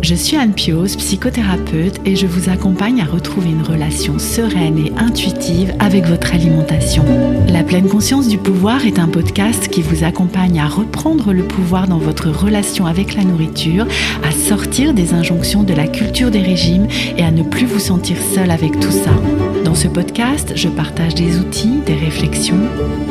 Je suis Anne Pioz, psychothérapeute et je vous accompagne à retrouver une relation sereine et intuitive avec votre alimentation. La pleine conscience du pouvoir est un podcast qui vous accompagne à reprendre le pouvoir dans votre relation avec la nourriture, à sortir des injonctions de la culture des régimes et à ne plus vous sentir seul avec tout ça. Dans ce podcast, je partage des outils, des réflexions.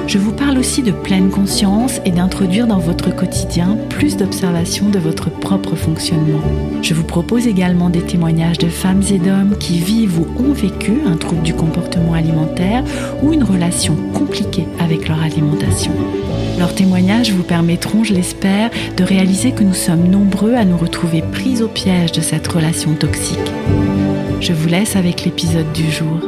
Je vous parle aussi de pleine conscience et d'introduire dans votre quotidien plus d'observation de votre propre fonctionnement. Je vous propose également des témoignages de femmes et d'hommes qui vivent ou ont vécu un trouble du comportement alimentaire ou une relation compliquée avec leur alimentation. Leurs témoignages vous permettront, je l'espère, de réaliser que nous sommes nombreux à nous retrouver pris au piège de cette relation toxique. Je vous laisse avec l'épisode du jour.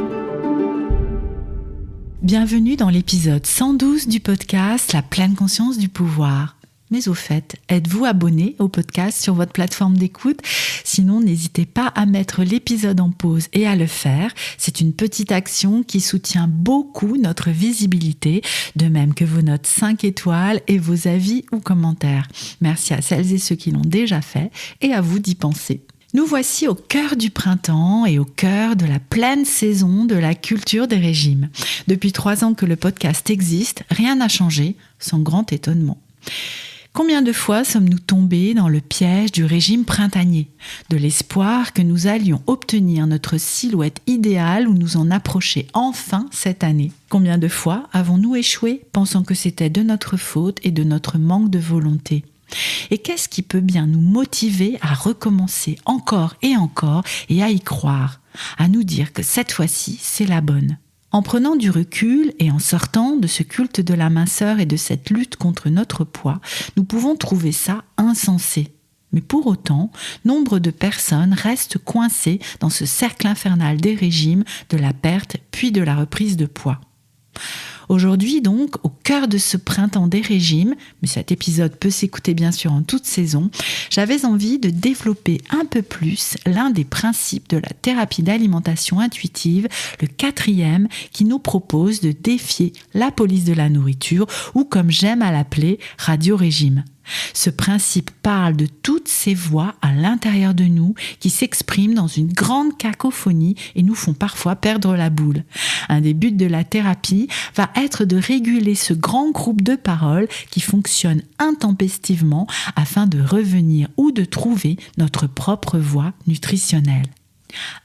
Bienvenue dans l'épisode 112 du podcast La pleine conscience du pouvoir. Mais au fait, êtes-vous abonné au podcast sur votre plateforme d'écoute ? Sinon, n'hésitez pas à mettre l'épisode en pause et à le faire. C'est une petite action qui soutient beaucoup notre visibilité, de même que vos notes 5 étoiles et vos avis ou commentaires. Merci à celles et ceux qui l'ont déjà fait et à vous d'y penser. Nous voici au cœur du printemps et au cœur de la pleine saison de la culture des régimes. Depuis 3 ans que le podcast existe, rien n'a changé, sans grand étonnement. Combien de fois sommes-nous tombés dans le piège du régime printanier, de l'espoir que nous allions obtenir notre silhouette idéale ou nous en approcher enfin cette année ? Combien de fois avons-nous échoué pensant que c'était de notre faute et de notre manque de volonté ? Et qu'est-ce qui peut bien nous motiver à recommencer encore et à y croire, à nous dire que cette fois-ci, c'est la bonne ? En prenant du recul et en sortant de ce culte de la minceur et de cette lutte contre notre poids, nous pouvons trouver ça insensé. Mais pour autant, nombre de personnes restent coincées dans ce cercle infernal des régimes, de la perte puis de la reprise de poids. Aujourd'hui donc, au cœur de ce printemps des régimes, mais cet épisode peut s'écouter bien sûr en toute saison, j'avais envie de développer un peu plus l'un des principes de la thérapie d'alimentation intuitive, le 4e, qui nous propose de défier la police de la nourriture, ou comme j'aime à l'appeler, radio-régime. Ce principe parle de toutes ces voix à l'intérieur de nous qui s'expriment dans une grande cacophonie et nous font parfois perdre la boule. Un des buts de la thérapie va être de réguler ce grand groupe de paroles qui fonctionne intempestivement afin de revenir ou de trouver notre propre voie nutritionnelle.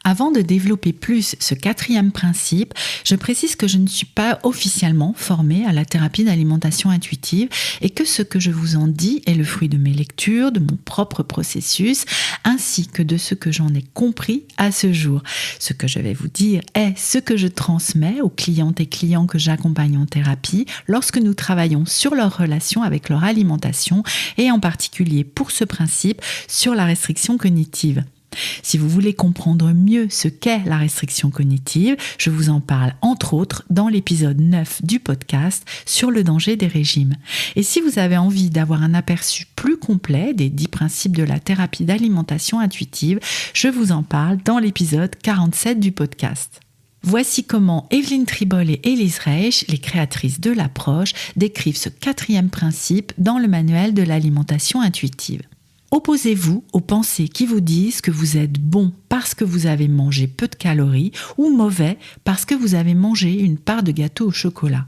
Avant de développer plus ce 4e principe, je précise que je ne suis pas officiellement formée à la thérapie d'alimentation intuitive et que ce que je vous en dis est le fruit de mes lectures, de mon propre processus, ainsi que de ce que j'en ai compris à ce jour. Ce que je vais vous dire est ce que je transmets aux clientes et clients que j'accompagne en thérapie lorsque nous travaillons sur leur relation avec leur alimentation et en particulier pour ce principe sur la restriction cognitive. Si vous voulez comprendre mieux ce qu'est la restriction cognitive, je vous en parle entre autres dans l'épisode 9 du podcast sur le danger des régimes. Et si vous avez envie d'avoir un aperçu plus complet des 10 principes de la thérapie d'alimentation intuitive, je vous en parle dans l'épisode 47 du podcast. Voici comment Evelyne Tribol et Élise Reich, les créatrices de l'approche, décrivent ce 4e principe dans le manuel de l'alimentation intuitive. Opposez-vous aux pensées qui vous disent que vous êtes bon parce que vous avez mangé peu de calories ou mauvais parce que vous avez mangé une part de gâteau au chocolat.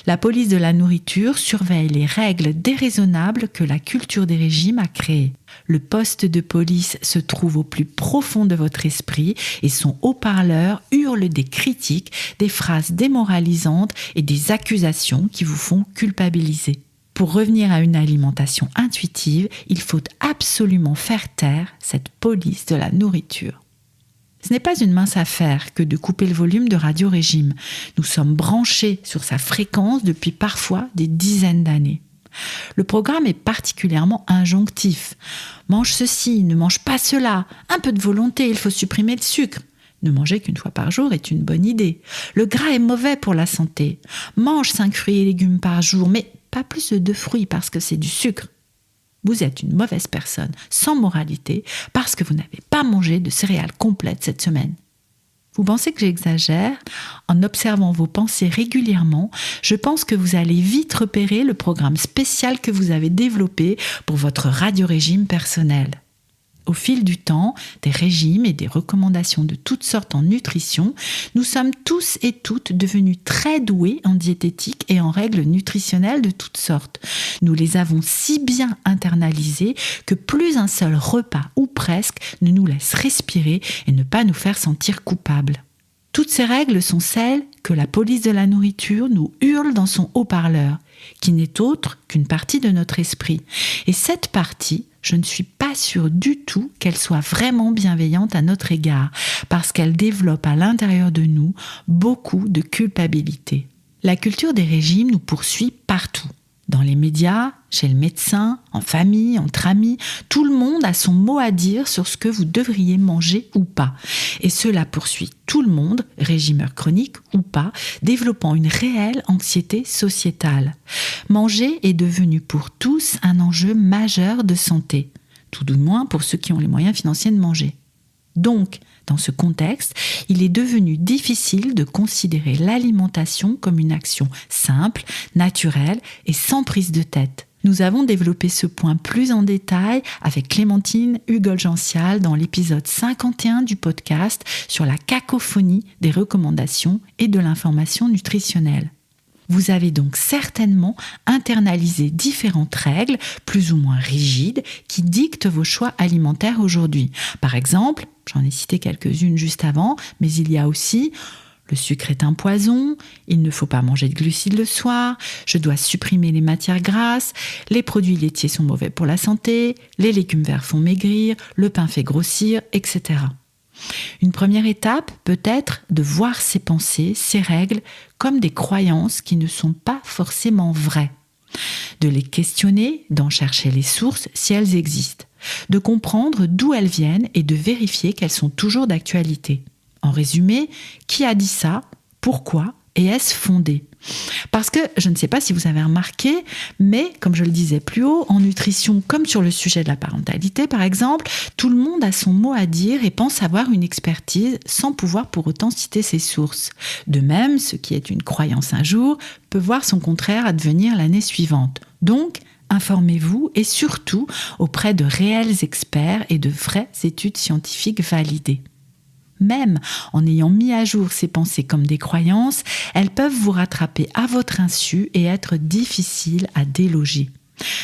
La police de la nourriture surveille les règles déraisonnables que la culture des régimes a créées. Le poste de police se trouve au plus profond de votre esprit et son haut-parleur hurle des critiques, des phrases démoralisantes et des accusations qui vous font culpabiliser. Pour revenir à une alimentation intuitive, il faut absolument faire taire cette police de la nourriture. Ce n'est pas une mince affaire que de couper le volume de Radio-Régime. Nous sommes branchés sur sa fréquence depuis parfois des dizaines d'années. Le programme est particulièrement injonctif. Mange ceci, ne mange pas cela. Un peu de volonté, il faut supprimer le sucre. Ne manger qu'une fois par jour est une bonne idée. Le gras est mauvais pour la santé. Mange 5 fruits et légumes par jour, mais pas plus de 2 fruits parce que c'est du sucre. Vous êtes une mauvaise personne, sans moralité, parce que vous n'avez pas mangé de céréales complètes cette semaine. Vous pensez que j'exagère ? En observant vos pensées régulièrement, je pense que vous allez vite repérer le programme spécial que vous avez développé pour votre radio-régime personnel. Au fil du temps, des régimes et des recommandations de toutes sortes en nutrition, nous sommes tous et toutes devenus très doués en diététique et en règles nutritionnelles de toutes sortes. Nous les avons si bien internalisées que plus un seul repas ou presque ne nous laisse respirer et ne pas nous faire sentir coupables. Toutes ces règles sont celles que la police de la nourriture nous hurle dans son haut-parleur, qui n'est autre qu'une partie de notre esprit. Et cette partie, je ne suis pas sûre du tout qu'elle soit vraiment bienveillante à notre égard, parce qu'elle développe à l'intérieur de nous beaucoup de culpabilité. La culture des régimes nous poursuit partout. Dans les médias, chez le médecin, en famille, entre amis, tout le monde a son mot à dire sur ce que vous devriez manger ou pas. Et cela poursuit tout le monde, régimeur chronique ou pas, développant une réelle anxiété sociétale. Manger est devenu pour tous un enjeu majeur de santé, tout du moins pour ceux qui ont les moyens financiers de manger. Donc, dans ce contexte, il est devenu difficile de considérer l'alimentation comme une action simple, naturelle et sans prise de tête. Nous avons développé ce point plus en détail avec Clémentine Hugol-Gential dans l'épisode 51 du podcast sur la cacophonie des recommandations et de l'information nutritionnelle. Vous avez donc certainement internalisé différentes règles, plus ou moins rigides, qui dictent vos choix alimentaires aujourd'hui. Par exemple, j'en ai cité quelques-unes juste avant, mais il y a aussi le sucre est un poison, il ne faut pas manger de glucides le soir, je dois supprimer les matières grasses, les produits laitiers sont mauvais pour la santé, les légumes verts font maigrir, le pain fait grossir, etc. Une première étape peut être de voir ces pensées, ces règles, comme des croyances qui ne sont pas forcément vraies. De les questionner, d'en chercher les sources si elles existent. De comprendre d'où elles viennent et de vérifier qu'elles sont toujours d'actualité. En résumé, qui a dit ça ? Pourquoi ? Et est-ce fondé ? Parce que, je ne sais pas si vous avez remarqué, mais comme je le disais plus haut, en nutrition comme sur le sujet de la parentalité par exemple, tout le monde a son mot à dire et pense avoir une expertise sans pouvoir pour autant citer ses sources. De même, ce qui est une croyance un jour peut voir son contraire advenir l'année suivante. Donc, informez-vous et surtout auprès de réels experts et de vraies études scientifiques validées. Même en ayant mis à jour ces pensées comme des croyances, elles peuvent vous rattraper à votre insu et être difficiles à déloger.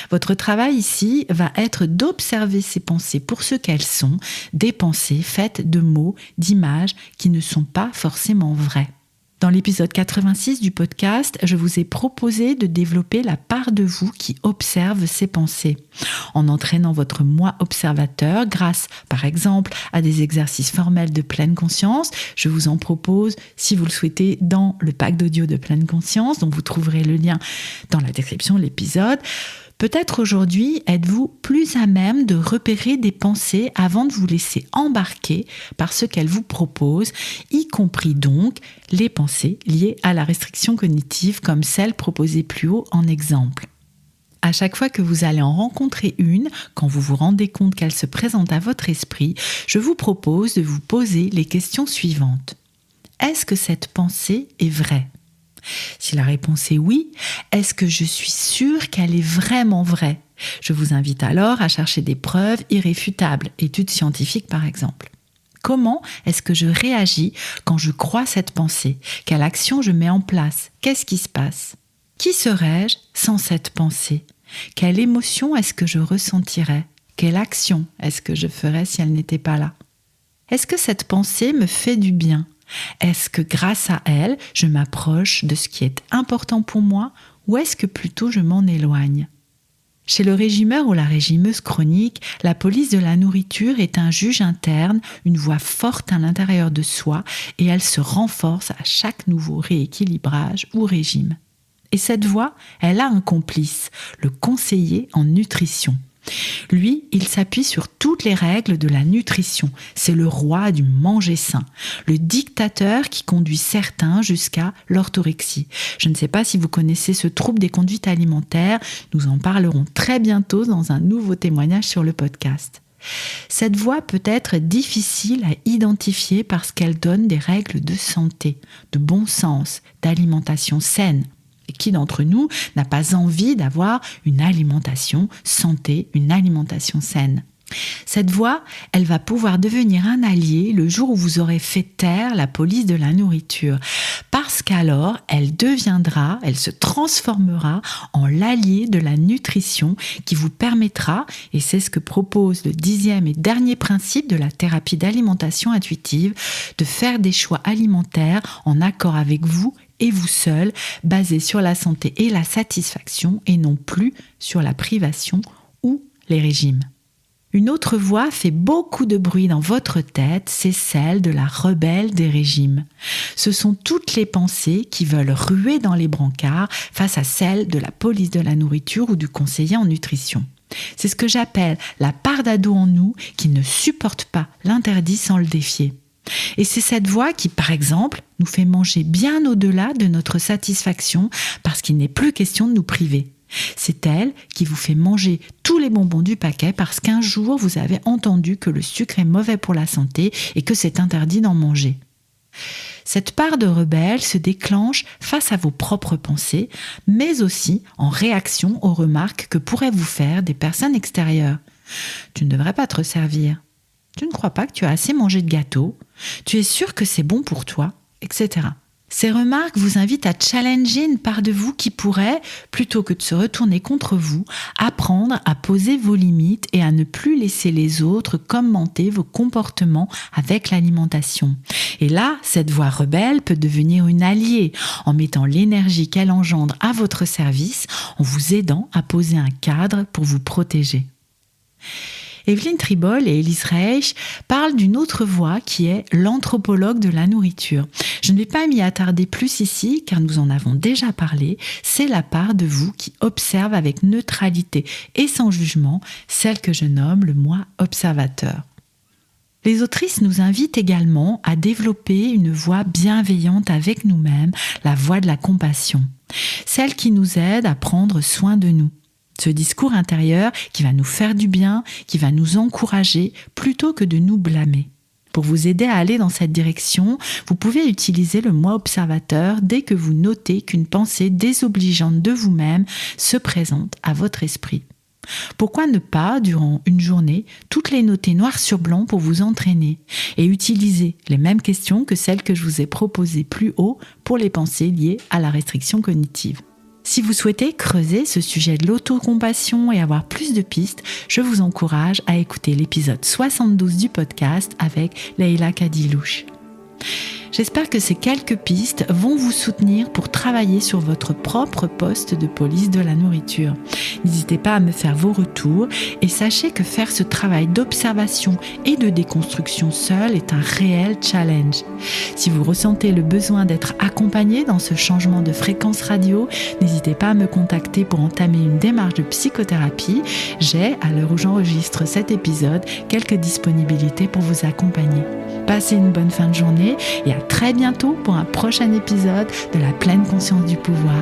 Votre travail ici va être d'observer ces pensées pour ce qu'elles sont, des pensées faites de mots, d'images qui ne sont pas forcément vraies. Dans l'épisode 86 du podcast, je vous ai proposé de développer la part de vous qui observe ces pensées, en entraînant votre moi observateur grâce, par exemple, à des exercices formels de pleine conscience. Je vous en propose, si vous le souhaitez, dans le pack d'audio de pleine conscience, dont vous trouverez le lien dans la description de l'épisode. Peut-être aujourd'hui êtes-vous plus à même de repérer des pensées avant de vous laisser embarquer par ce qu'elles vous proposent, y compris donc les pensées liées à la restriction cognitive comme celles proposées plus haut en exemple. À chaque fois que vous allez en rencontrer une, quand vous vous rendez compte qu'elle se présente à votre esprit, je vous propose de vous poser les questions suivantes. Est-ce que cette pensée est vraie ? Si la réponse est oui, est-ce que je suis sûre qu'elle est vraiment vraie ? Je vous invite alors à chercher des preuves irréfutables, études scientifiques par exemple. Comment est-ce que je réagis quand je crois cette pensée ? Quelle action je mets en place ? Qu'est-ce qui se passe ? Qui serais-je sans cette pensée ? Quelle émotion est-ce que je ressentirais ? Quelle action est-ce que je ferais si elle n'était pas là ? Est-ce que cette pensée me fait du bien ? Est-ce que grâce à elle, je m'approche de ce qui est important pour moi ou est-ce que plutôt je m'en éloigne ? Chez le régimeur ou la régimeuse chronique, la police de la nourriture est un juge interne, une voix forte à l'intérieur de soi et elle se renforce à chaque nouveau rééquilibrage ou régime. Et cette voix, elle a un complice, le conseiller en nutrition. Lui, il s'appuie sur toutes les règles de la nutrition. C'est le roi du manger sain, le dictateur qui conduit certains jusqu'à l'orthorexie. Je ne sais pas si vous connaissez ce trouble des conduites alimentaires. Nous en parlerons très bientôt dans un nouveau témoignage sur le podcast. Cette voie peut être difficile à identifier parce qu'elle donne des règles de santé, de bon sens, d'alimentation saine. Et qui d'entre nous n'a pas envie d'avoir une alimentation santé, une alimentation saine ? Cette voix, elle va pouvoir devenir un allié le jour où vous aurez fait taire la police de la nourriture. Parce qu'alors, elle se transformera en l'allié de la nutrition qui vous permettra, et c'est ce que propose le 10e et dernier principe de la thérapie d'alimentation intuitive, de faire des choix alimentaires en accord avec vous et vous seul, basés sur la santé et la satisfaction et non plus sur la privation ou les régimes. Une autre voix fait beaucoup de bruit dans votre tête, c'est celle de la rebelle des régimes. Ce sont toutes les pensées qui veulent ruer dans les brancards face à celles de la police de la nourriture ou du conseiller en nutrition. C'est ce que j'appelle la part d'ado en nous qui ne supporte pas l'interdit sans le défier. Et c'est cette voix qui, par exemple, nous fait manger bien au-delà de notre satisfaction parce qu'il n'est plus question de nous priver. C'est elle qui vous fait manger tous les bonbons du paquet parce qu'un jour vous avez entendu que le sucre est mauvais pour la santé et que c'est interdit d'en manger. Cette part de rebelle se déclenche face à vos propres pensées, mais aussi en réaction aux remarques que pourraient vous faire des personnes extérieures. Tu ne devrais pas te resservir. Tu ne crois pas que tu as assez mangé de gâteau? Tu es sûr que c'est bon pour toi, etc. Ces remarques vous invitent à challenger une part de vous qui pourrait, plutôt que de se retourner contre vous, apprendre à poser vos limites et à ne plus laisser les autres commenter vos comportements avec l'alimentation. Et là, cette voix rebelle peut devenir une alliée en mettant l'énergie qu'elle engendre à votre service, en vous aidant à poser un cadre pour vous protéger. Evelyne Tribol et Elise Reich parlent d'une autre voix qui est l'anthropologue de la nourriture. Je ne vais pas m'y attarder plus ici car nous en avons déjà parlé. C'est la part de vous qui observe avec neutralité et sans jugement, celle que je nomme le moi observateur. Les autrices nous invitent également à développer une voix bienveillante avec nous-mêmes, la voix de la compassion, celle qui nous aide à prendre soin de nous. Ce discours intérieur qui va nous faire du bien, qui va nous encourager plutôt que de nous blâmer. Pour vous aider à aller dans cette direction, vous pouvez utiliser le moi observateur dès que vous notez qu'une pensée désobligeante de vous-même se présente à votre esprit. Pourquoi ne pas, durant une journée, toutes les noter noir sur blanc pour vous entraîner et utiliser les mêmes questions que celles que je vous ai proposées plus haut pour les pensées liées à la restriction cognitive. Si vous souhaitez creuser ce sujet de l'autocompassion et avoir plus de pistes, je vous encourage à écouter l'épisode 72 du podcast avec Leïla Kadilouche. J'espère que ces quelques pistes vont vous soutenir pour travailler sur votre propre poste de police de la nourriture. N'hésitez pas à me faire vos retours et sachez que faire ce travail d'observation et de déconstruction seul est un réel challenge. Si vous ressentez le besoin d'être accompagné dans ce changement de fréquence radio, n'hésitez pas à me contacter pour entamer une démarche de psychothérapie. J'ai, à l'heure où j'enregistre cet épisode, quelques disponibilités pour vous accompagner. Passez une bonne fin de journée et à très bientôt pour un prochain épisode de la pleine conscience du pouvoir.